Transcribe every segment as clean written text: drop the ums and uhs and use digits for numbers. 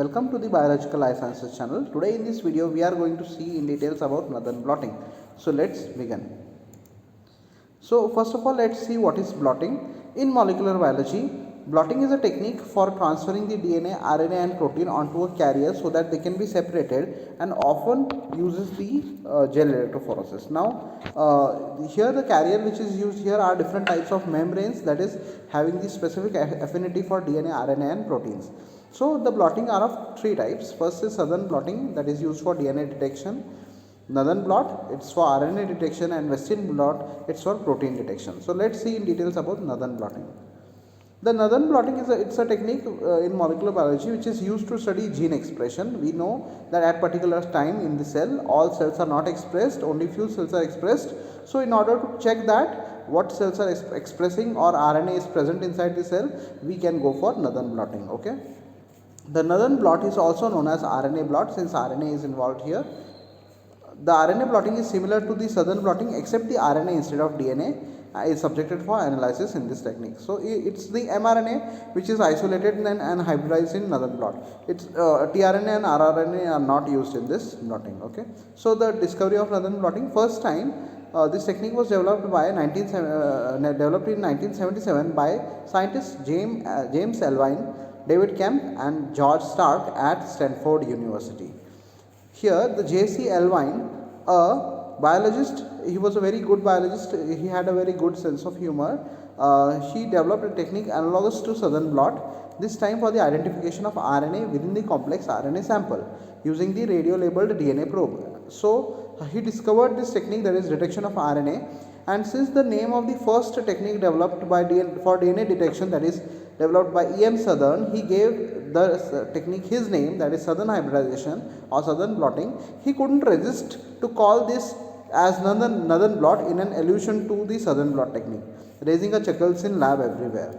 Welcome to the Biological Life Sciences channel. Today in this video we are going to see in details about Northern blotting. So let's begin. So first of all, let's see what is blotting. In molecular biology, blotting is a technique for transferring the DNA, RNA and protein onto a carrier so that they can be separated, and often uses the gel electrophoresis. Now here the carrier which is used here are different types of membranes, that is having the specific affinity for DNA, RNA and proteins. So the blotting are of three types. First is southern blotting, that is used for DNA detection. Northern blot, it's for RNA detection, and western blot, it's for protein detection. So let's see in details about northern blotting. The northern blotting is it's a technique in molecular biology which is used to study gene expression. We know that at particular time in the cell, all cells are not expressed, only few cells are expressed. So in order to check that what cells are expressing or RNA is present inside the cell, we can go for northern blotting. Okay. The northern blot is also known as RNA blot, since RNA is involved here. The RNA blotting is similar to the southern blotting, except the RNA instead of DNA is subjected for analysis in this technique. So it's the mRNA which is isolated and hybridized in northern blot. It's tRNA and rRNA are not used in this blotting. Okay. So the discovery of northern blotting, first time this technique was developed in 1977 by scientists James Elvine, David Kemp and George Stark at Stanford University. Here the J.C. Elvine, a biologist, he was a very good biologist, he had a very good sense of humor. He developed a technique analogous to southern blot, this time for the identification of RNA within the complex RNA sample using the radio labeled DNA probe. So he discovered this technique, that is detection of RNA, and since the name of the first technique developed for DNA detection, that is developed by E.M. Southern, he gave the technique his name, that is southern hybridization or southern blotting. He couldn't resist to call this as northern blot in an allusion to the southern blot technique, raising a chuckles in lab everywhere.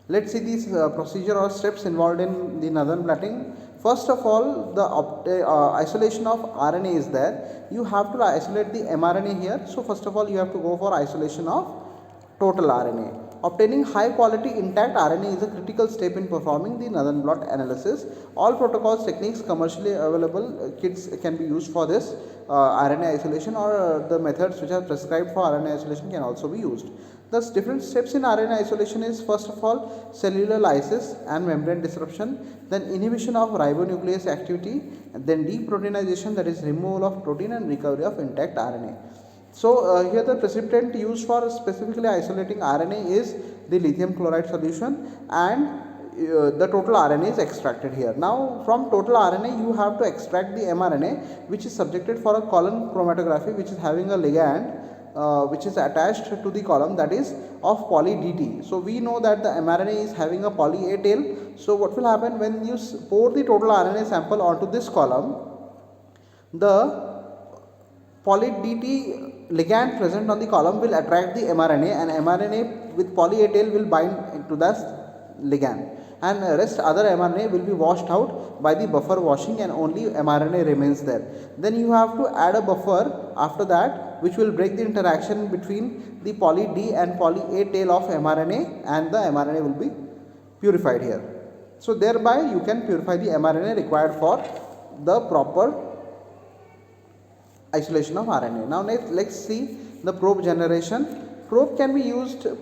Let's see these procedure or steps involved in the northern blotting. First of all, the isolation of RNA is there. You have to isolate the mRNA here. So first of all, you have to go for isolation of total RNA. Obtaining high quality intact RNA is a critical step in performing the northern blot analysis. All protocols, techniques commercially available kits can be used for this RNA isolation, or the methods which are prescribed for RNA isolation can also be used. Thus, different steps in RNA isolation is first of all cellular lysis and membrane disruption, then inhibition of ribonuclease activity, and then deproteinization, that is removal of protein and recovery of intact RNA. So here the precipitant used for specifically isolating RNA is the lithium chloride solution, and the total RNA is extracted here. Now from total RNA you have to extract the mRNA, which is subjected for a column chromatography, which is having a ligand which is attached to the column, that is of poly DT. So we know that the mRNA is having a poly A tail. So what will happen when you pour the total RNA sample onto this column, the poly DT ligand present on the column will attract the mRNA, and mRNA with poly A tail will bind to that ligand, and rest other mRNA will be washed out by the buffer washing, and only mRNA remains there. Then you have to add a buffer after that, which will break the interaction between the poly D and poly A tail of mRNA, and the mRNA will be purified here. So thereby you can purify the mRNA required for the proper isolation of RNA. Now let's see the probe generation. Probe can be used. It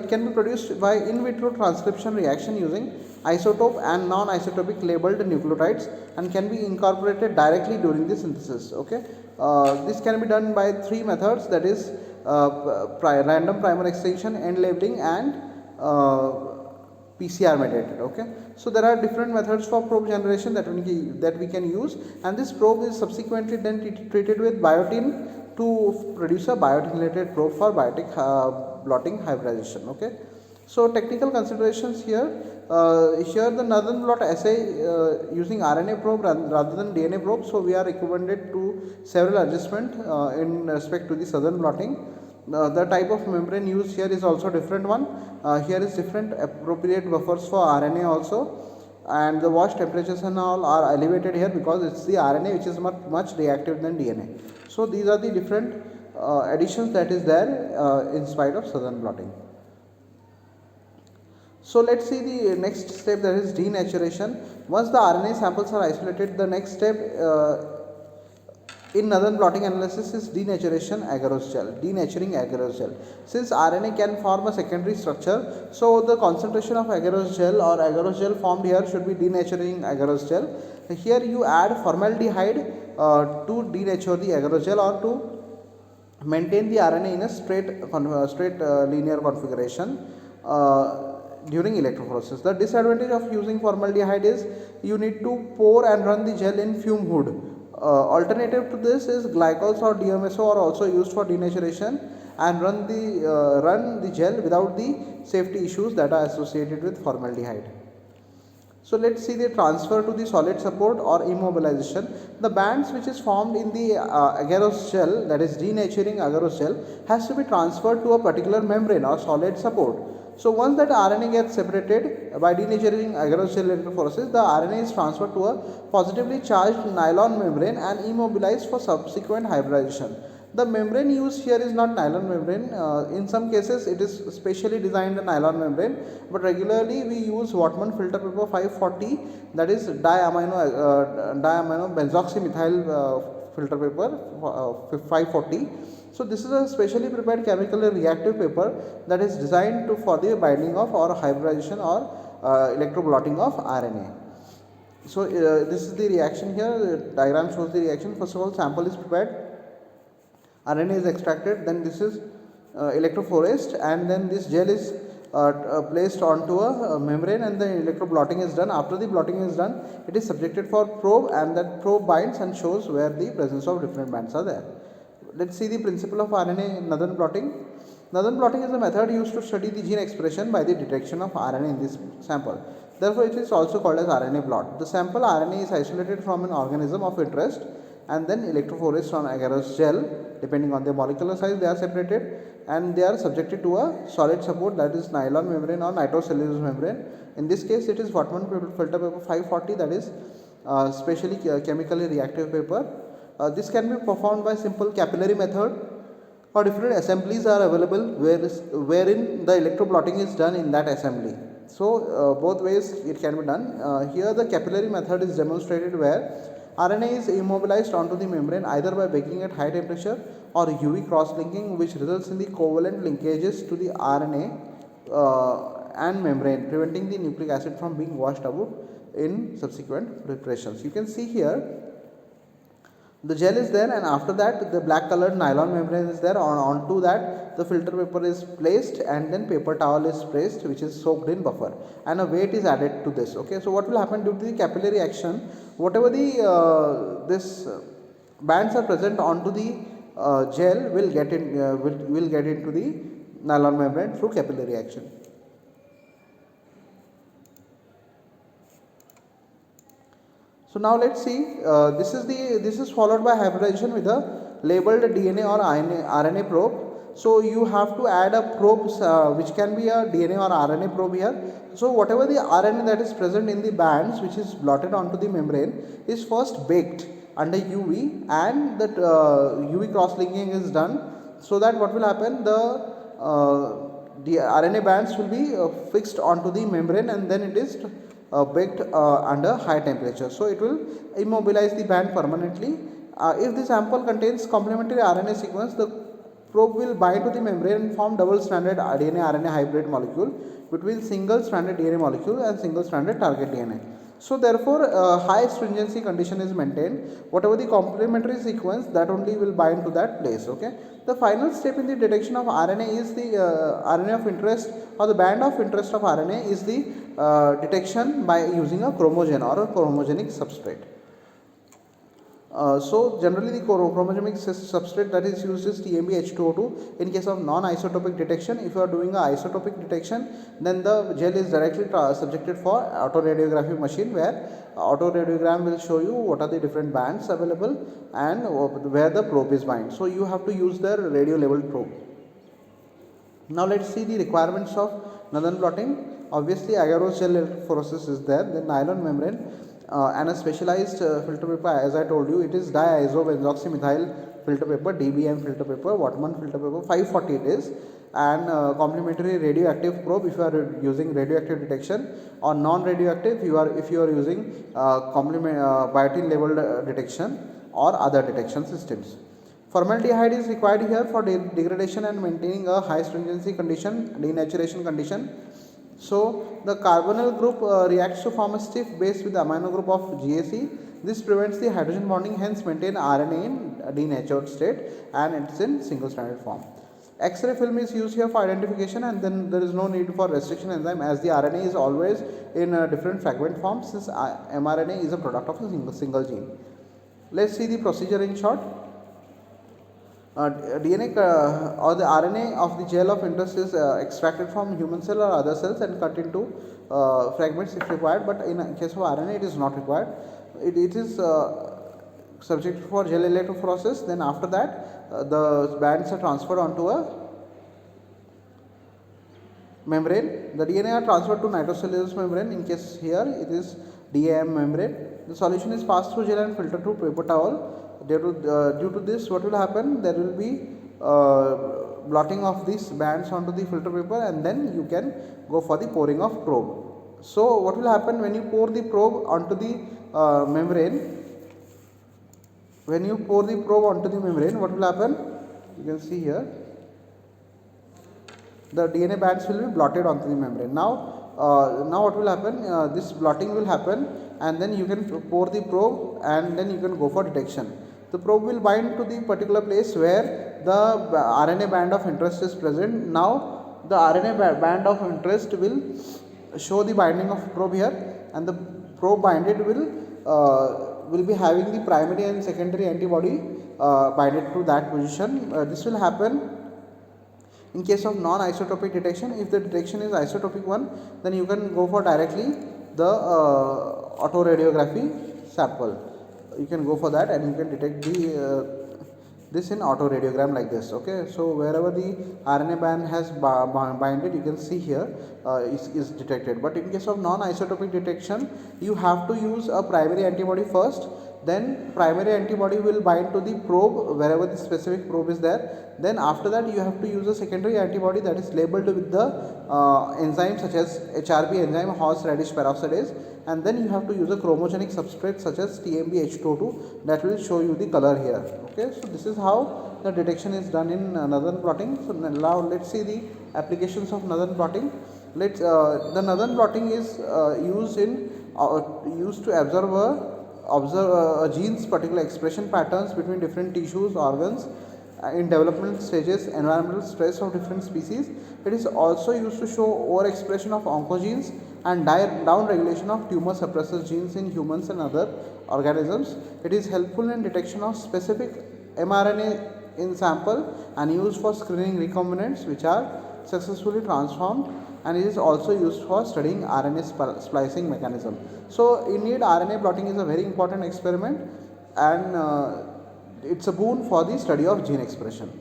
can be produced by in vitro transcription reaction using isotope and non-isotopic labeled nucleotides, and can be incorporated directly during the synthesis. Okay, this can be done by three methods, that is random primer extension, end labeling, and PCR mediated. Okay, so there are different methods for probe generation that we can use, and this probe is subsequently then treated with biotin to produce a biotin-related probe for biotic blotting hybridization. Okay, so technical considerations here. Here the northern blot assay using RNA probe rather than DNA probe. So we are recommended to several adjustment in respect to the southern blotting. The type of membrane used here is also different one. Here is different appropriate buffers for RNA also, and the wash temperatures and all are elevated here because it's the RNA which is much reactive than DNA. So these are the different additions that is there in spite of southern blotting. So let's see the next step, that is denaturation. Once the RNA samples are isolated, the next step in Nathan blotting analysis is denaturing agarose gel. Since RNA can form a secondary structure, so the concentration of agarose gel or agarose gel formed here should be denaturing agarose gel. Here you add formaldehyde to denature the agarose gel or to maintain the RNA in a straight linear configuration during electrophoresis. The disadvantage of using formaldehyde is you need to pour and run the gel in fume hood. Alternative to this is glycols or DMSO are also used for denaturation and run the gel without the safety issues that are associated with formaldehyde. So let's see the transfer to the solid support or immobilization. The bands which is formed in the agarose gel, that is denaturing agarose gel, has to be transferred to a particular membrane or solid support. So once that RNA gets separated by denaturing agarose gel electrophoresis, the RNA is transferred to a positively charged nylon membrane and immobilized for subsequent hybridization. The membrane used here is not nylon membrane. In some cases it is specially designed a nylon membrane, but regularly we use Whatman filter paper 540, that is diamino benzoxymethyl filter paper 540. So this is a specially prepared chemically reactive paper that is designed for the binding of or hybridization or electroblotting of RNA. So this is the reaction here. The diagram shows the reaction. First of all, sample is prepared, RNA is extracted, then this is electrophoresed, and then this gel is placed onto a membrane and the electroblotting is done. After the blotting is done, it is subjected for probe, and that probe binds and shows where the presence of different bands are there. Let's see the principle of RNA in Nathan blotting. Nathan blotting is a method used to study the gene expression by the detection of RNA in this sample. Therefore, it is also called as RNA blot. The sample RNA is isolated from an organism of interest and then electrophoresed on agarose gel. Depending on their molecular size, they are separated and they are subjected to a solid support, that is nylon membrane or nitrocellulose membrane. In this case, it is Whatman filter paper 540, that is specially chemically reactive paper. This can be performed by simple capillary method, or different assemblies are available wherein the electroblotting is done in that assembly. So both ways it can be done. Here the capillary method is demonstrated where RNA is immobilized onto the membrane either by baking at high temperature or UV cross-linking, which results in the covalent linkages to the RNA and membrane, preventing the nucleic acid from being washed out in subsequent preparations. You can see here the gel is there, and after that the black colored nylon membrane is there. Onto that the filter paper is placed, and then paper towel is placed which is soaked in buffer, and a weight is added to this. Okay, so what will happen due to the capillary action, whatever the bands are present onto the gel will get into the nylon membrane through capillary action. So now let's see, this is followed by hybridization with a labeled DNA or RNA probe. So you have to add a probe which can be a DNA or RNA probe here. So whatever the RNA that is present in the bands which is blotted onto the membrane is first baked under UV, and that UV cross-linking is done, so that what will happen, the RNA bands will be fixed onto the membrane, and then it is baked under high temperature. So it will immobilize the band permanently. If the sample contains complementary RNA sequence, the probe will bind to the membrane and form double-stranded DNA-RNA hybrid molecule between single-stranded DNA molecule and single-stranded target DNA. So therefore, high stringency condition is maintained. Whatever the complementary sequence, that only will bind to that place. Okay. The final step in the detection of RNA is the RNA of interest, or the band of interest of RNA is the detection by using a chromogen or a chromogenic substrate. So generally the chromogenic substrate that is used is TMB-H2O2. In case of non-isotopic detection, if you are doing a isotopic detection, then the gel is directly subjected for autoradiography machine, where autoradiograph will show you what are the different bands available and where the probe is bind. So you have to use the radio labeled probe. Now let's see the requirements of Nathan blotting. Obviously agarose gel electrophoresis is there, then nylon membrane, and a specialized filter paper. As I told you, it is diisobenzoxymethyl filter paper, DBM filter paper, Whatman filter paper 540 it is, and complementary radioactive probe if you are using radioactive detection, or non-radioactive if you are using biotin level detection or other detection systems. Formaldehyde is required here for degradation and maintaining a high stringency condition, denaturation condition. So the carbonyl group reacts to form a stiff base with the amino group of GAC. This prevents the hydrogen bonding, hence maintain RNA in denatured state and it's in single stranded form. X-ray film is used here for identification, and then there is no need for restriction enzyme as the RNA is always in a different fragment form, since mRNA is a product of a single gene. Let's see the procedure in short. DNA or the RNA of the gel of interest is extracted from human cell or other cells and cut into fragments if required, but in case of RNA it is not required. It is subject for gel electrophoresis. Then after that the bands are transferred onto a membrane. The DNA are transferred to nitrocellulose membrane. In case here it is DAM membrane. The solution is passed through gel and filtered through paper towel. Due to this, what will happen? There will be blotting of these bands onto the filter paper, and then you can go for the pouring of probe. So what will happen when you pour the probe onto the membrane? When you pour the probe onto the membrane, what will happen? You can see here the DNA bands will be blotted onto the membrane. Now what will happen? This blotting will happen, and then you can pour the probe, and then you can go for detection. The probe will bind to the particular place where the RNA band of interest is present. Now the RNA band of interest will show the binding of probe here, and the probe binded will be having the primary and secondary antibody binded to that position. This will happen in case of non-isotopic detection. If the detection is isotopic one, then you can go for directly the autoradiography sample. You can go for that, and you can detect this in autoradiogram like this. Okay, so wherever the RNA band has binded, you can see here is detected. But in case of non-isotopic detection, you have to use a primary antibody first. Then primary antibody will bind to the probe wherever the specific probe is there. Then after that you have to use a secondary antibody that is labeled with the enzyme such as HRP enzyme, horseradish peroxidase, and then you have to use a chromogenic substrate such as TMB-H2O that will show you the color here. Okay, so this is how the detection is done in Nathan blotting. So now let's see the applications of Nathan blotting. The Nathan blotting is used to observe a gene's particular expression patterns between different tissues, organs in developmental stages, environmental stress of different species. It is also used to show overexpression of oncogenes and down regulation of tumor suppressor genes in humans and other organisms. It is helpful in detection of specific mRNA in sample and used for screening recombinants which are successfully transformed, and it is also used for studying RNA splicing mechanism. So indeed RNA blotting is a very important experiment, and it's a boon for the study of gene expression.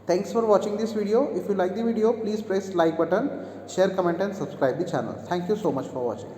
Thanks for watching this video. If you like the video, please press like button, share, comment and subscribe the channel. Thank you so much for watching.